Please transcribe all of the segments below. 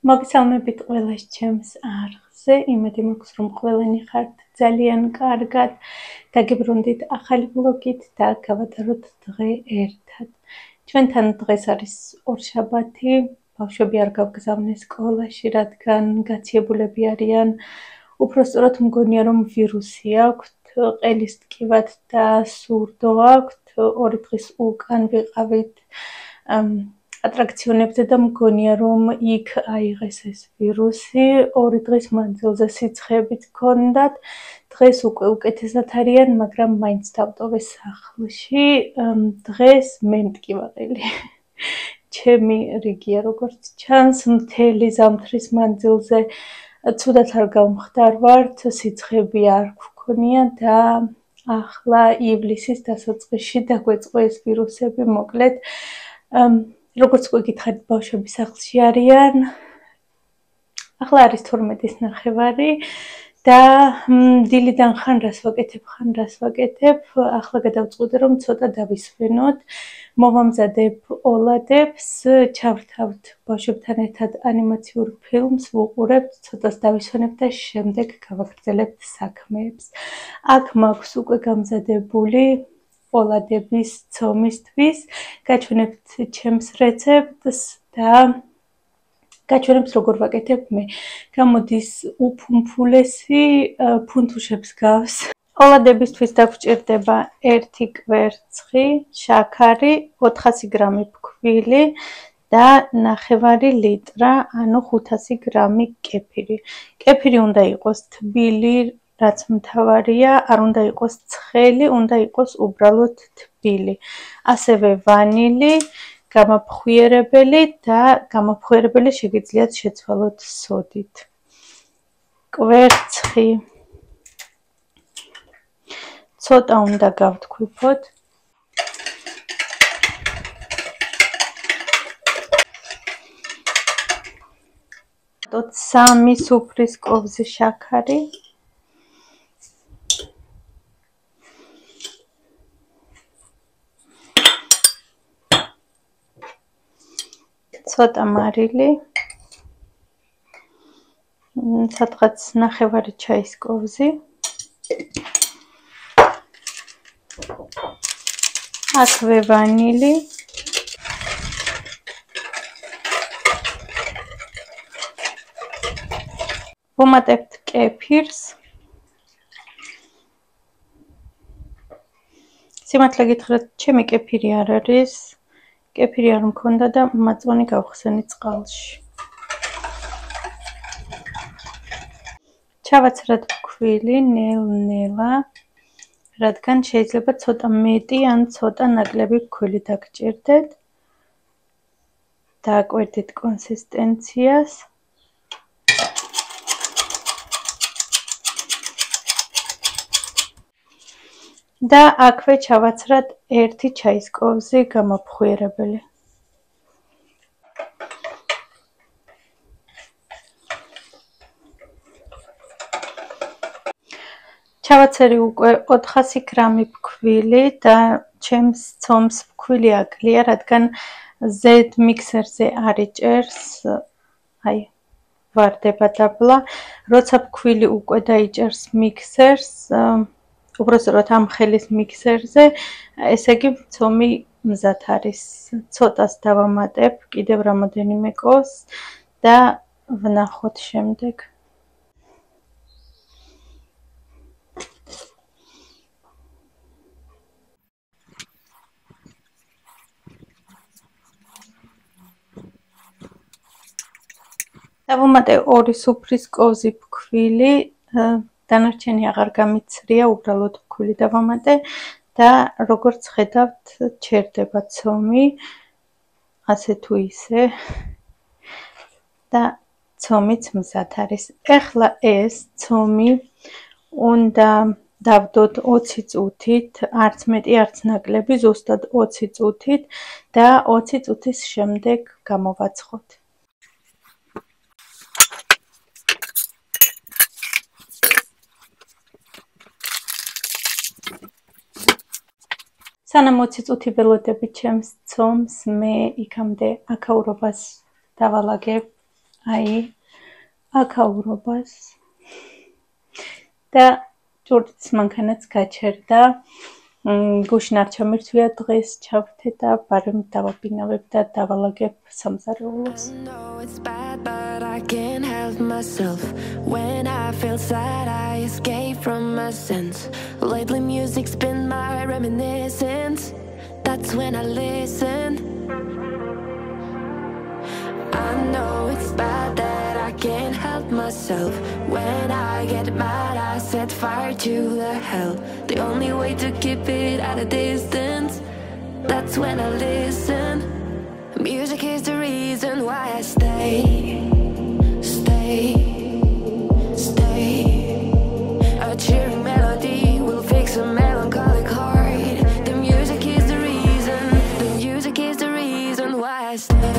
მოგესალმებით ყველას ჩემს არხზე. იმედი მაქვს, რომ ყველანი ხართ ძალიან კარგად. დაგიბრუნდით ახალი ვლოგით და გავატაროთ დღე ერთად. ჩვენთან დღეს არის ორშაბათი. ბავშვები არ გავგზავნეს სკოლაში, რადგან გაციებულები არიან. უпростоრად მგონია, რომ ვირუსი აქვთ, ყელის ტკივად და სურდო აქვთ. 2 დღის უკან ვიყავით ატრაქციონებზე და მგონია, რომ იქ აიღეს ეს ვირუსი. 2 დღის მანძილზე სიცხეებიც ჰქონდათ. დღეს უკვე უკეთესად არიან, მაგრამ მაინც დავტოვეს სახლში. დღეს მე მტკივარელი. ჩემი რიგია, როგორც ჩანს, მთელი ზამთრის მანძილზე ცუდად არ გავმხდარვართ, სიცხეები არ გვქონია და ახლა ივლისის დასაწყისში დაგვეწყო ეს ვირუსები, მოკლედ როგორც გითხარით, ბავშვები სახლში არიან. ახლა არის 12:30 და დილიდან ხან რას ვაკეთებ, ახლა გადავწყვიტე, რომ ცოტა დავისვენოთ. მოვამზადებ ოლადებს, ჩავრთავთ ბავშვებთან ერთად ანიმაციურ ფილმს, ვუყურებთ, ცოტას დავისვენებ და შემდეგ გავაგრძელებთ საქმეებს. აქ მაქვს უკვე გამზადებული ოლადების ცომისთვის, გაჩვენებთ ჩემს რეცეპტს და გაჩვენებთ როგორ ვაკეთებ მე. გამოდის უფუმფულესი, ფუნთუშებს გავს. ოლადებისთვის დაგვჭირდება 1 კვერცხი, შაქარი, 400 გრამი ფქვილი და 1/2 ლიტრა, ანუ 500 გრამი კეფირი. კეფირი უნდა იყოს თბილი, რაც მთავარია, არ უნდა იყოს ცხელი, უნდა იყოს უბრალოდ თბილი. ასევე ვანილი, გამაფხვიერებელი და გამაფხვიერებელი შეგიძლიათ შეცვალოთ სოდით. კვერცხი ცოტა უნდა გავთქვიფოთ. დოთ 3 სუფრის კოვზი შაქარი. ცოტა მარილი. სადღაც 1/2 ჩაის კოვზი. აქვე ვანილი. ვუმატებთ კეფირს. სიმართლე გითხრათ, ჩემი კეფირი არ არის. კეფირი არ მქონდა და მაწვანე გავხსენი წყალში. ჩავაცრად ფქვილი ნელ-ნელა, რადგან შეიძლება ცოტა მეტი ან ცოტა ნაკლები ფქვილი დაგჭირდეთ. დააკვირდით კონსისტენციას. და აქვე ჩავაცრად 1 ჩაის კოვზი გამაფხვიერებელი. ჩავაცერი უკვე 400 გრამი ფქვილი და ჩემს ცომს ფქვილი აკლია, რადგან ზედ მიქსერზე არ იჭერს, ვარდება დაბლა. როცა ფქვილი უკვე დაიჭერს მიქსერს, უბრალოდ ამ ხელის მიქსერზე, ესე იგი ცომი მზად არის. ცოტას დავამატებ, კიდევ რამოდენიმე კოვს და ვნახოთ შემდეგ. დავუმატე 2 სუფრის კოვზი ფქვილი, დანარჩენი აღარ გამიცრია, უბრალოდ ფქვილი დავამატე და როგორც ხედავთ, ჩერდება ცომი, ასე თუ ისე და ცომიც მზად არის. ეხლა ეს ცომი უნდა დავდოთ 20 წუთით, არც მეტი, არც ნაკლები, ზუსტად 20 წუთით და 20 წუთის შემდეგ გამოვაცხოთ. სანამ 20 წუთი ველოდები ჩემს ცომს, მე იქამდე აქაურობას დავალაგებ აი აკაურობას და ჭურჭლის მანქანაც გაჩერდა. გუშინ არ ჩამირთვია დღეს ჩავრთე და ბარემ დავაბინავებ და დავალაგებ სამზარეულოს. I know it's bad, but I can't help myself. When I feel sad, I escape from my sense. Lately music's been my reminiscence. That's when I listen. I know it's bad that I can't help myself. When I get mad, I set fire to the hell. The only way to keep it at a distance. That's when I listen. Music is the reason why I stay. A cheering melody will fix a melancholic heart. The music is the reason. The music is the reason why I stay.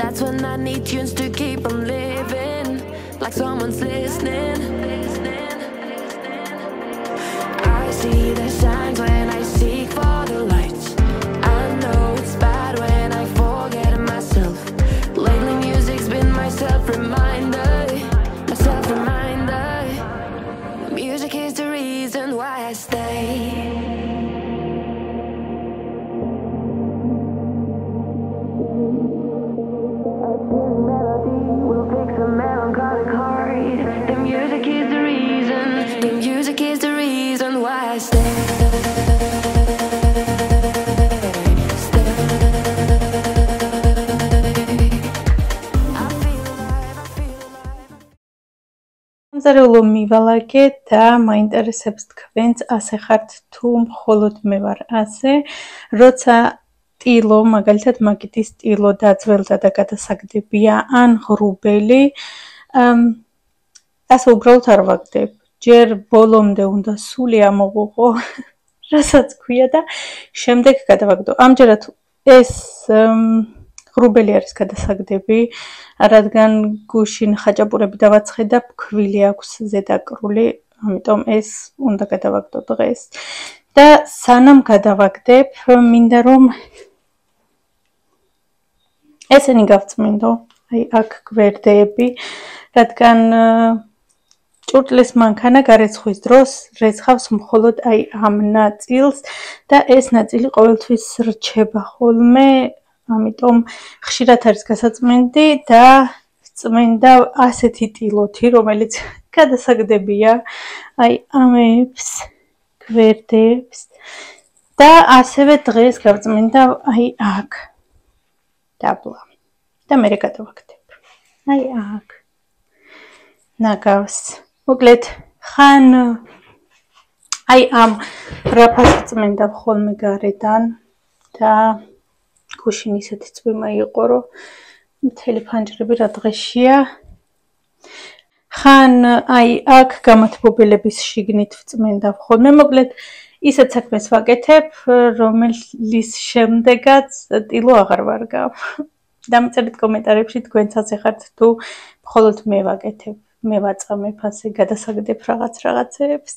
That's when I need tunes to keep on living, like someone's listening. I see the signs when I seek for the lights. I know it's bad when I forget myself. Lately music's been my self-reminder. Music is the reason why I stay. სამზარეულო მივალაგე და მაინტერესებს თქვენც ასე ხართ თუ მხოლოდ მე ვარ ასე, როცა ტილო, მაგალითად მაგიდის ტილო დაძველდა და გადასაგდებია ან ღრუბელი, ასე უბრალოდ არ ვაგდებ. ჯერ ბოლომდე უნდა სული ამოღუღო, რასაც ქვია და შემდეგ გადავაგდო. ამჯერად ეს ღრუბელი არის გადასაგდები, რადგან გუშინ ხაჭაპურები დავაცხე და ფქვილი აქვს ზედაკრული, ამიტომ ეს უნდა გადავაგდო დღეს. და სანამ გადავაგდებ, მინდა რომ ესენი გავწმინდო, აი აქ გვერდეები, რადგან ჭურჭლის მანქანა გარეცხვის დროს რეცხავს მხოლოდ აი ამ ნაწილს და ეს ნაწილი ყოველთვის რჩება ხოლმე, ამიტომ ხშირად არის გასაწმენდი და წმინდა ასეთი ტილოთი, რომელიც გადასაგდებია აი ამებს, გვერდებს და ასევე დღეს გავწმინდა აი აქ დაბლა და მე გადავაგდებ. აი აქ ნაგავს. მოკლედ ხან აი ამ რაფას წმინდა ხოლმე გარედან და გუშინ ისეთი წვიმა იყო, რომ მთელი ფანჯრები რა დღეშია. ხან აი აქ გამათბობელების შიგნით წმინდა ხოლმე. მოკლედ ისეთ საქმეს ვაკეთებ, რომელიც შემდეგაც ტილო აღარ ვარგავ. დამწერეთ კომენტარებში თქვენც ასე ხართ თუ მხოლოდ მე ვაკეთებ, მე ვაწამებ ასე გადასაგდებ რაღაცებს.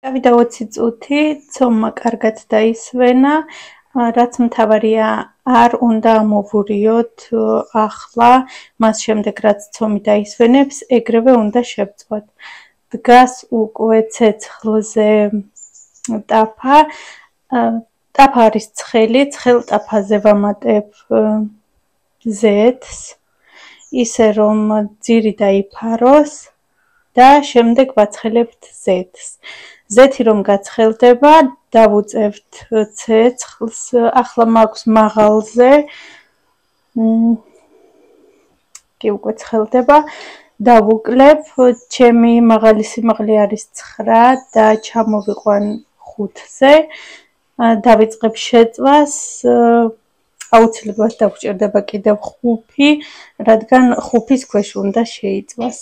Გავიდა 20 წუთი, ცომმა კარგად დაისვენა, რაც მთავარია არ უნდა ამოვურიოთ ახლა, მას შემდეგ რაც ცომი დაისვენებს, ეგრევე უნდა შევწვათ. დგას უკვე ცეცხლზე ტაფა, ტაფა არის ცხელი, ცხელ ტაფაზე ვამატებ ზეთს, ისე რომ ძირი დაიფაროს და შემდეგ ვაცხელებთ ზეთს. ზეთი რომ გაცხელდება, დავუწევთ ცეცხლს, ახლა მაქვს მაღალზე, კი უკვე ცხელდება, დავუკლებ, ჩემი მაღალი სიმაღლე არის 9 და ჩამოვიყვან 5-ზე, დავიწყებ შეწვას, აუცილებლად დაგვჭირდება კიდევ 5, რადგან 5-ის ქვეშ უნდა შეიწვას.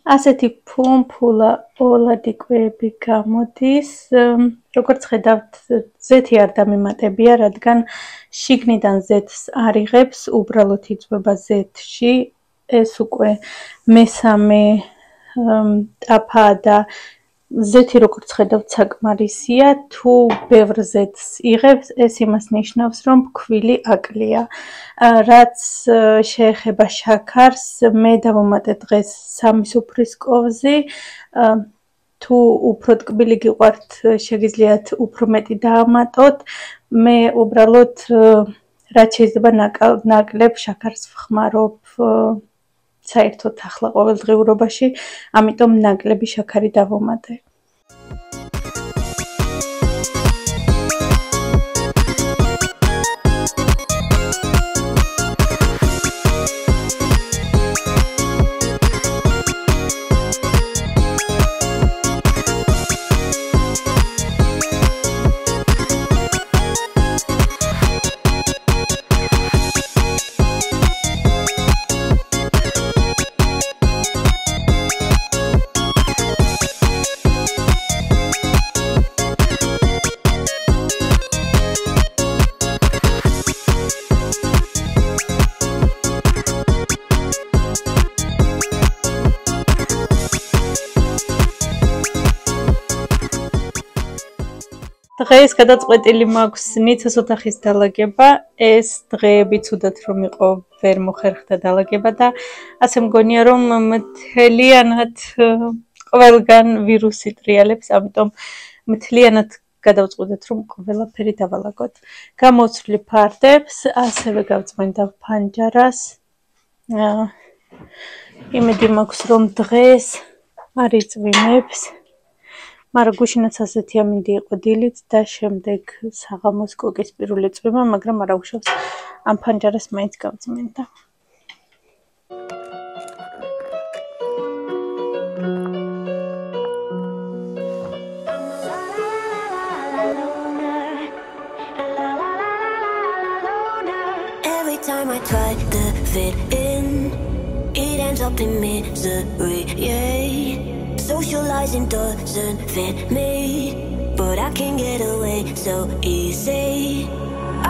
ასეთი ფუმფულა ოლადი კვები გამოდის, როგორც ხედავთ, ზეთი არ დამემატებია, რადგან შიგნიდან ზეთს არ იღებს, უბრალოდ იწვება ზეთში, ეს უკვე მესამე ტაფაა და ზეთი როგორც ხედავთ საკმარისია, თუ ბევრ ზეთს იღებს, ეს იმას ნიშნავს, რომ ფქვილი აკლია. რაც შეეხება შაქარს, მე დავუმატე დღეს 3 სუფრის კოვზი, თუ უფრო ტკბილი გიყვართ, შეგიძლიათ უფრო მეტი დაამატოთ, მე უბრალოდ რაც შეიძლება ნაკლებ შაქარს ვხმარობ საერთოდ ახლა ყოველდღიურობაში, ამიტომ ნაკლები შაქარი დავუმატე. დღეს გადაწყვეტილი მაქვს ნიცას ოთახის დალაგება, ეს დღეები ცუდად რომ იყო, ვერ მოხერხდა დალაგება და ასე მგონია რომ მთლიანად ყველგან ვირუსი ტრიალებს, ამიტომ მთლიანად გადავწყვეტეთ რომ ყველაფერი დავალაგოთ. გამოვცვლი ფარდებს, ასევე გავწმენდა ფანჯარას. იმედი მაქვს რომ დღეს არ იწვიმებს, მაგრამ გუშინაც ასეთი ამინდი იყო დილით და შემდეგ საღამოს კოკის პირველი წვიმა, მაგრამ არ აუშავს ამ ფანჯარას მაინც გავწმინდა. Every time I try to fit in, it ends up in misery, yeah. Socializing doesn't fit me, but I can get away so easy.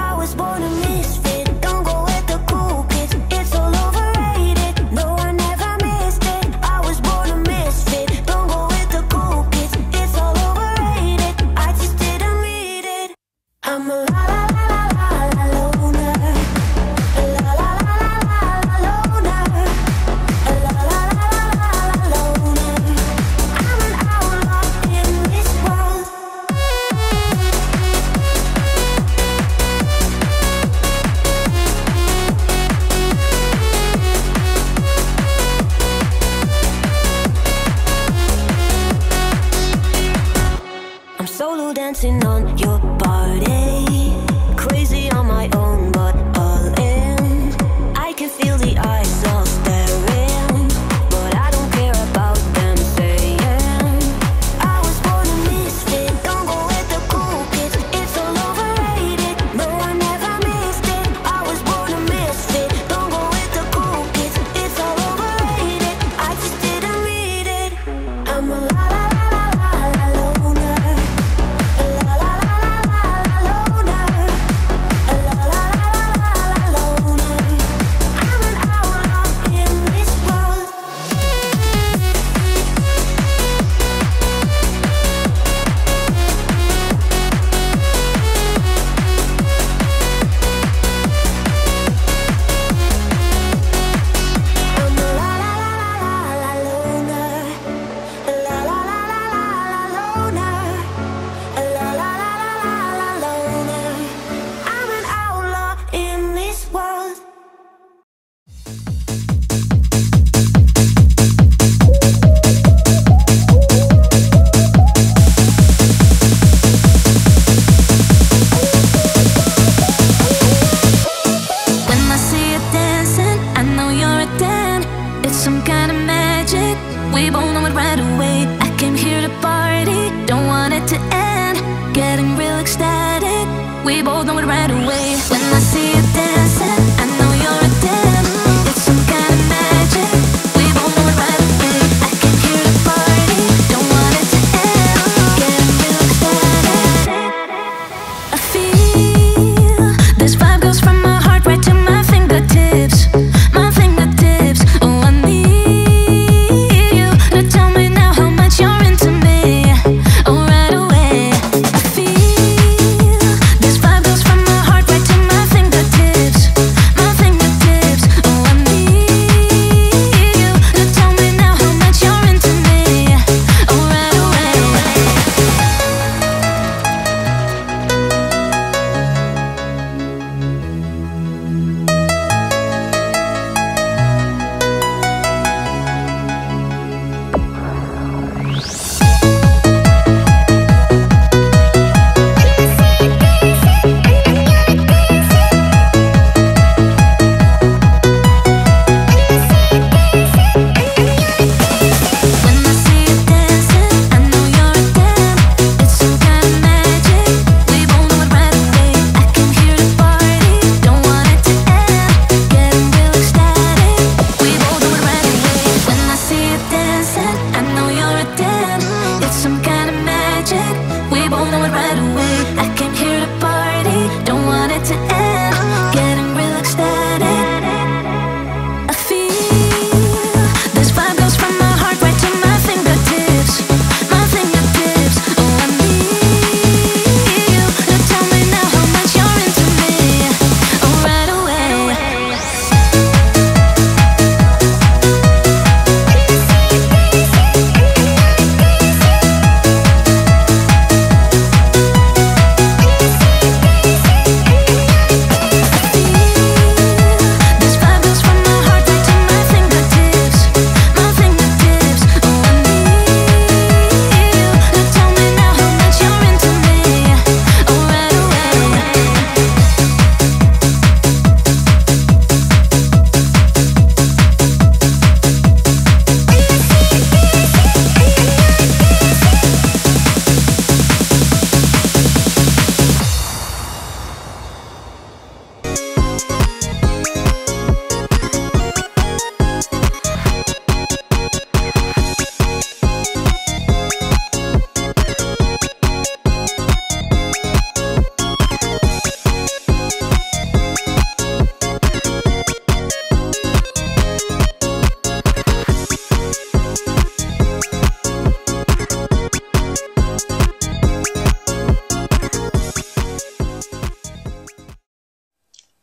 I was born a misfit, don't go with the cool kids, it's all overrated. No, I never missed it. I was born a misfit, don't go with the cool kids, it's all overrated. I just didn't read it. I'm a la la la la la loner. La la la la la loner. La la la la la loner. I'm an outlaw in this world. I'm solo dancing on your body, crazy on my own, but all in. I can feel the eyes all staring, but I don't care about them saying. I was born a misfit, don't go with the cool kids, it's all overrated. No, I never missed it. I was born a misfit, don't go with the cool kids, it's all overrated. I just didn't read it. I'm a la la la la la loner. La la la la la loner. La la la la loner. I'm an outlaw in this world. I'm a la la la la la loner. La la la la la loner. La la la la loner. I'm an outlaw in this world. When I see you dancing, I know you're a 10. It's some kind of magic. We both know it right away. I came here to party, don't want it to end. Getting real ecstatic. We both know it right away. When I see you dancing, I know you're a 10. It's some kind of magic. We both know it right away. I came here to party, don't want it to end. Getting real ecstatic. I feel this vibe goes from my heart right to my fingertips. My fingertips. Oh, I need you to tell me now how much you're into me. Oh, right away. I feel this vibe goes from my heart right to my fingertips.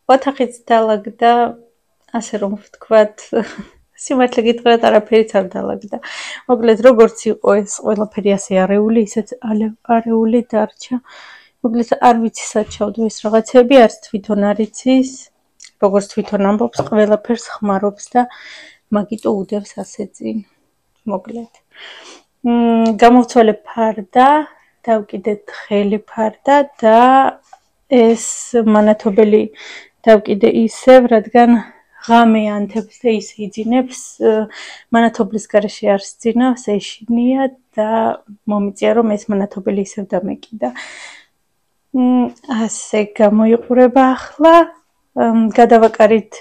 ოთახიც დალაგდა, ასე რომ ვთქვათ, სიმართლე გითხრათ, არაფერიც არ დალაგდა. მოკლედ, როგორც იყო ეს ყველაფერი ასე არეული, ისეც არეული დარჩა. მოკლედ, არ ვიცი სად ჩავდო ეს რაღაცები, არც თვითონ არ იცის, როგორც თვითონ ამბობს, ყველაფერს ხმარობს და მაგიტო უდევს ასე წინ. მოკლედ. გამოვცვალე ფარდა, დავკიდეთ ხელი ფარდა და ეს მანათობელი დავკიდე ისევ, რადგან ღამე ანთებს და ისე იძინებს, მანათობლის გარეშე არ სძინავს, ეშინია და მომიწია, რომ ეს მანათობელი ისევ დამეკიდა. ასე გამოიყურება ახლა, გადავაკარით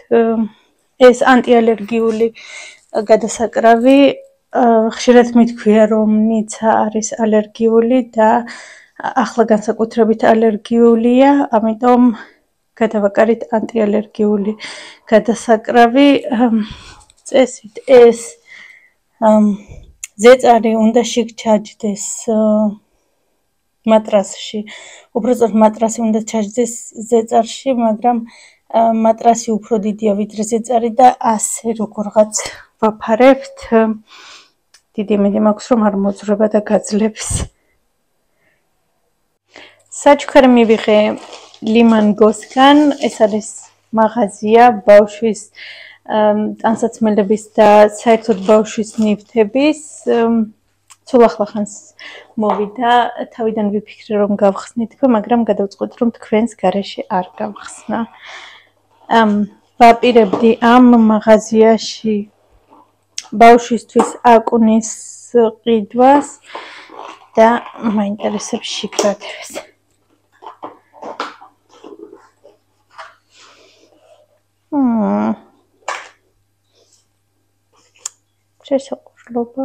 ეს ანტიალერგიული გადასაკრავი, ხშირად მითქვია, რომ ნიცა არის ალერგიული და ახლა განსაკუთრებით ალერგიულია, ამიტომ გადავაკარით ანტიალერგიული გადასაკრავი. წესით ეს ზეწარი უნდა შეგჩაჯდეს მატრასში. უბრალოდ მატრასი უნდა ჩაჯდეს ზეწარში, მაგრამ მატრასი უფრო დიდია ვიდრე ზეწარი და ასე როგორღაც ვაფარებთ. დიდი იმედი მაქვს, რომ არ მოძრება და გაძლებს. საჩუქარი მივიღე ლიმანგოსგან, ეს არის მაღაზია ბავშვის ტანსაცმელების და საერთოდ ბავშვის ნივთების. სულ ახლახანს მოვიდა, თავიდან ვიფიქრე, რომ გავხსნით, მაგრამ გადავწყვეტ, რომ თქვენს გარეშე არ გავხსნა. ვაპირებდი ამ მაღაზიაში ბავშვისთვის აკუნის ყიდვას და მაინტერესებს შიგრაგებს. შესაყურლობა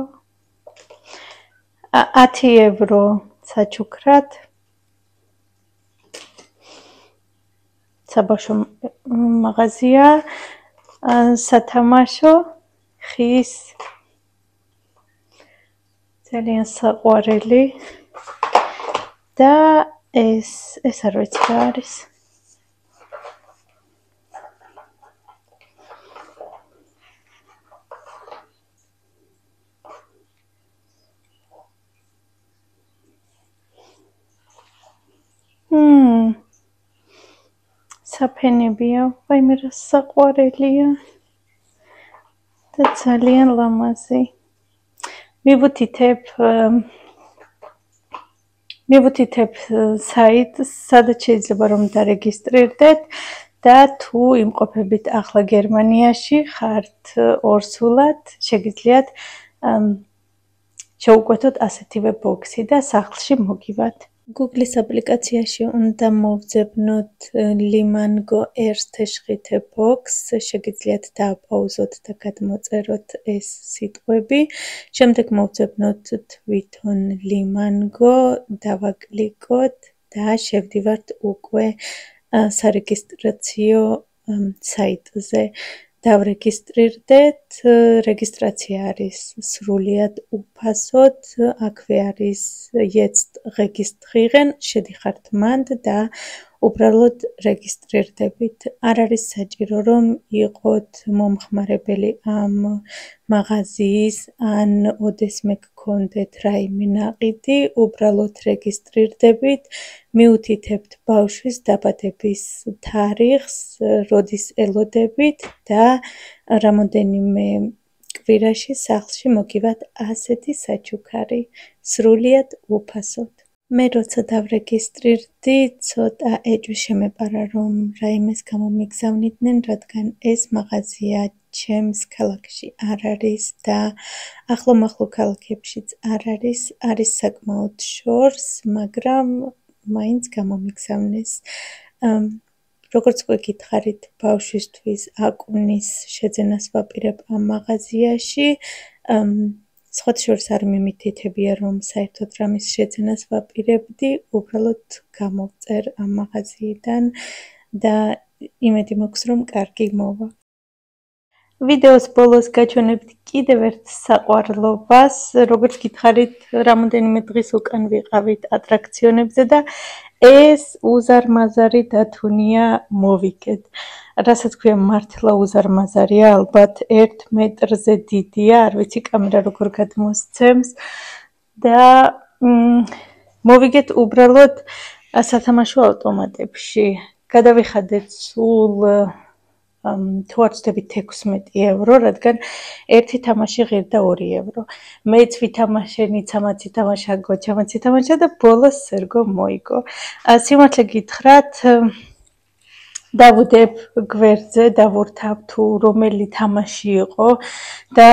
10 евро საჩუქრად. საბავშვო მაღაზია, სათამაშო, ხის, ძალიან საყვარელი და ეს არ ვიცი რა არის. საფენებია, ვაიმე რა საყვარელია და ძალიან ლამაზი. მივუთითებ საიტს, სადაც შეიძლება რომ დარეგისტრირდეთ და თუ იმყოფებით ახლა გერმანიაში, ხართ ორსულად, შეგიძლიათ შეუკვეთოთ ასეთივე ბოქსი და სახლში მოგივათ. Google-ის აპლიკაციაში უნდა მოვძებნოთ Limango erste Schritte box, შეგიძლიათ დააპაუზოთ და გადმოწეროთ ეს სიტყვები. შემდეგ მოვძებნოთ თვითონ Limango, დავაკლიკოთ და შევდივართ უკვე სარეგისტრაციო საიტზე. დავრეგისტრირდეთ, რეგისტრაცია არის სრულიად უფასოდ, აქვე არის jetzt registrieren, შედიხართ მანდ და უბრალოდ რეგისტრირდებით. არ არის საჭირო რომ იყოთ მომხმარებელი ამ მაღაზიის ან ოდესმე გქონდეთ რაიმე ნაყიდი, უბრალოდ რეგისტრირდებით, მიუთითებთ ბავშვის დაბადების თარიღს, როდის ელოდებით და რამოდენიმე კვირაში სახლში მოგივათ ასეთი საჩუქარი, სრულიად უფასოდ. მე როცა დავრეგისტრირდი, ცოტა ეჭვი შემეპარა, რომ რაიმეს გამომიგზავნიდნენ, რადგან ეს მაღაზია ჩემს ქალაქში არ არის და ახლომახლო ქალაქებშიც არ არის, არის საკმაოდ შორს, მაგრამ მაინც გამომიგზავნეს. როგორც უკვე გითხარით, ბავშვისთვის აკუნის შეძენას ვაპირებ ამ მაღაზიაში. სხვათა შორის არ მიმითითებია, რომ საერთოდ რამის შეძენას ვაპირებდი, უბრალოდ გამოვწერ ამ მაღაზიიდან და იმედი მაქვს, რომ კარგი მოვა. ვიდეოს ბოლოს გაჩვენებთ კიდევ ერთ საყვარლობას, როგორც გითხარით, რამოდენიმე დღის უკან ვიყავით ატრაქციონებზე და ეს უზარმაზარი დათუნია მოვიგეთ. რასაც ქვია მართლა უზარმაზარია, ალბათ 1 მეტრზე დიდია, არ ვიცი კამერა როგორ გადმოსცემს და მოვიგეთ უბრალოდ სათამაშო ავტომატებში. გადავიხადეთ სულ თუ არ ვცდებით 16 евро, რადგან ერთი თამაში ღირდა 2 евро. მეც ვითამაშე, ნიცამაც ითამაშა, გოჩამაც ითამაშა და ბოლოს სერგო მოიგო. სიმართლე გითხრათ, დავუდებ გვერდზე, დავურთავ თუ რომელი თამაში იყო და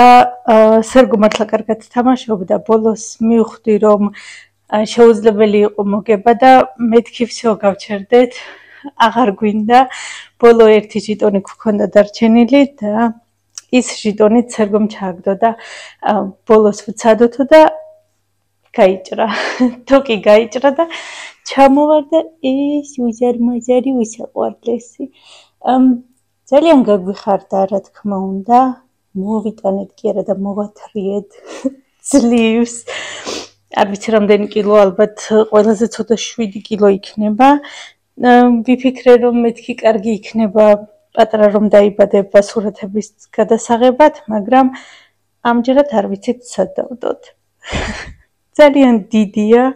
სერგო მართლა კარგად თამაშობდა, ბოლოს მივხვდი რომ შეუძლებელი იყო მოგება და მეთქი всё გავჩერდეთ. აღარ გვინდა, ბოლო ერთი ჟიტონი გვქონდა დარჩენილი და ის ჟიტონით სერგომ ჩააგდო და ბოლოს ვცადოთო და გაიჭრა. თოკი გაიჭრა და ჩამოვარდა ეს უზარმაზარი უსაყვარლესი. ძალიან გაგვიხარდა, რა თქმა უნდა, მოვიტანეთ კი არა და მოვათრიეთ ძლივს. არ ვიცი რამდენი კილო, ალბათ ყველაზე ცოტა 7 კილო იქნება. ვიფიქრე რომ მეთქი კარგი იქნება პატარა რომ დაიბადება სურათების გადასაღებად, მაგრამ ამჯერად არ ვიცით სად დავდოთ. ძალიან დიდია,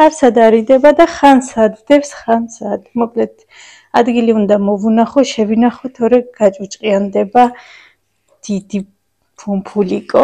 არ სად არიდება და ხან სად დევს, ხან სად. მოკლედ, ადგილი უნდა მოვუნახო, შევინახო, თორე გაჭუჭყიანდება დიდი ფუმფულიკო.